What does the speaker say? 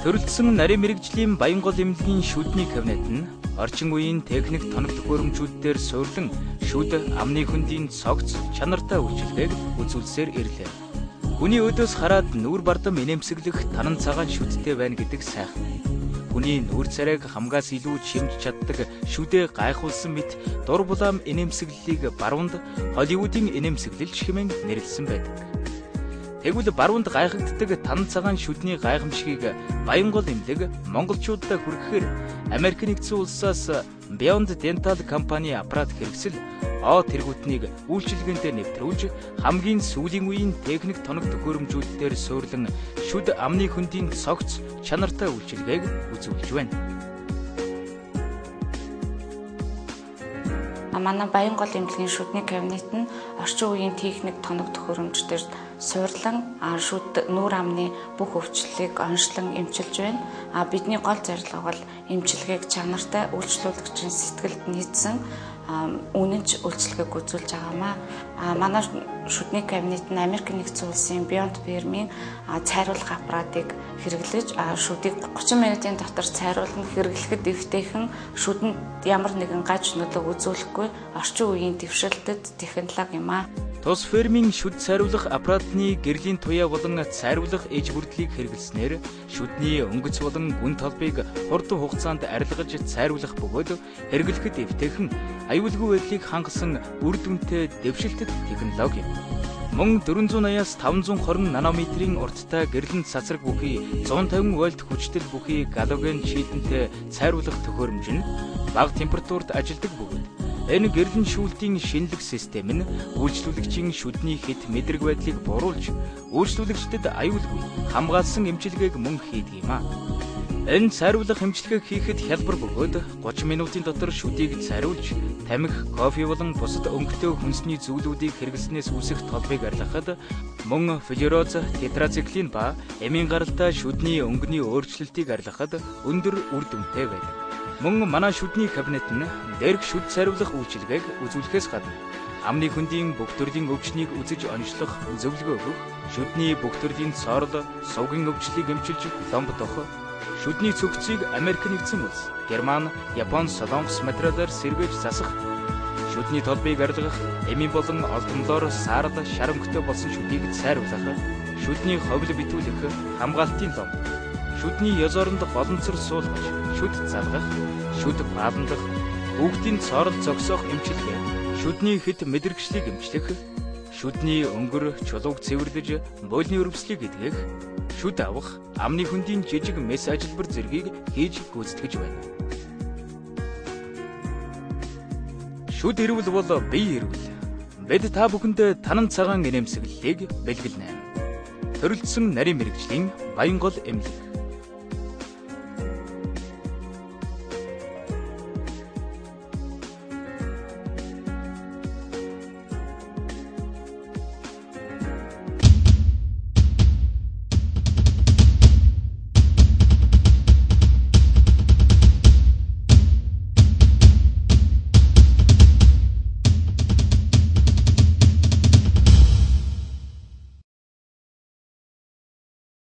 Төрөлдсөн нарийн мэрэгжлийн Баянгол эмнэлгийн шүдний кабинет нь орчин үеийн техник тоног төхөөрөмжүүдээр суйрлан шүд амны хөндийн цогц чанартай үйлчилгээг үзүүлсээр ирлээ. Хүний өдөөс хараад нүүр бардам инээмсэглэх танан цагаан шүдтэй байна гэдэг сайхан. Хүний нүүр царайг хамгаас илүү чимж чаддаг шүдээ гайхуулсан мэт дур булаам инээмсэглэлийг баруунд Холливуудын инээмсэглэлч хэмээн нэрлэсэн байдаг. Тэгвэл баруунд гайхагддаг танан цагаан шүдний гайхамшигыг Баянгол эмнэлэг монголчуудад хүргэхээр Америк нэгдсэн улсаас Beyond Dental компани аппарат хэрэгсэл О тэргүүтнийг үйлчилгээнд нэвтрүүлж хамгийн сүүлийн үеийн техник тоног төхөөрөмжүүдээр суйрлан шүд амны хөндийн цогц чанартай үйлчилгээг үзүүлж байна. Манай Баянгол эмнэлгийн шүдний кабинет нь орчин үеийн техник тоног төхөөрөмждөр суйрлан шүд нүүр амны бүх өвчлөлийг онцлон эмчилж байна. Бидний гол зорилго бол эмчилгээг чанартай үйлчлүүлэгчийн сэтгэлд нийцсэн үнэнч үйлчлэгийг үзүүлж байгаамаа. Манай шүдний кабинет нь Америк нэгдсэн улсын Beyond фирмийн цайруулах аппаратыг хэрэглэж шүдийг 30 минутын дотор цайруулна. Хэрэглэхэд эвтэйхэн шүдэнд ямар нэгэн гаж нөлөө үзүүлэхгүй орчин үеийн дэвшилтэд технологи юм аа. Тус фермийн шүд цайруулах аппаратны гэрлийн туяа болон цайруулах эж бүрдлийг хэрэглэснээр шүдний өнгөц болон гүн толбыг хурдан хугацаанд арилгаж цайруулах бөгөөд хэрэглэхэд эвтэйхэн аюулгүй байдлыг хангасан үр дүнтэй дэвшилтэд технологи. Мөн 480-аас 520 нанометрийн урттай гэрлэн цацраг бүхий 150 вольт хүчтэй бүхий галоген шийдэнтэй цайруулах төхөөрөмж нь бага температурт ажилладаг бөгөөд энэ гэрлэн шүүлтийн шинэлэг систем нь үйлчлүүлэгчийн шүдний хэт мэдрэг байдлыг бууруулж үйлчлүүлэгчдэд аюулгүй хамгаалсан эмчилгээг мөн хийдэг юм аа. Энэ цайруулах эмчилгээг хийхэд хялбар бөгөөд 30 минутын дотор шүдийг цайруулж тамхи, кофе болон бусад өнгөтэй хүнсний зүйлүүдийг хэрэглэснээс үүсэх толбыг арилгахад мөн флюороз, тетрациклин ба эмийн гаралтай шүдний өнгөний өөрчлөлтийг арилгахад өндөр үр дүнтэй байдаг. Мөн манай шүдний кабинет нь дээрх шүд цайруулах үйлчилгээг үзүүлэхээс гадна амны хөндийн бүх төрлийн өвчнийг үзэж онцлох зөвлөгөө өгөх, шүдний бүх төрлийн цорол, сувгийн өвчлийг эмчилж ломбдох, шүдний цогцыг Америк нэгдсэн улс, Герман, Япон, Солонгос материалаар сэргээж засах, шүдний толбыг арилгах, эмийн болон олдомлоор саард, шар өнгөтэй болсон шүдийг цайруулах, шүдний ховл битүүлэх, хамгаалтын лом, шүдний язоронд голонцор суулгаж, шүд залгах, шүд бааландах, хүүхдийн цорол зогсоох эмчилгээ, шүдний хэт мэдрэгчлийг эмчлэх, шүдний өнгөр чулууг цэвэрлэж, боолны өрөвслийг эдгэх, шүд авах, амны хөндийн жижиг мэс ажилбар зэргийг хийж гүйцэтгэж байна. Шүд эрүүл бол бие эрүүл. Бид та бүхэнд танан цагаан инээмсэглэлийг бэлгэлнэ. Төрөлдсөн нарийн мэрэгжлийн Баянгол эмнэлэг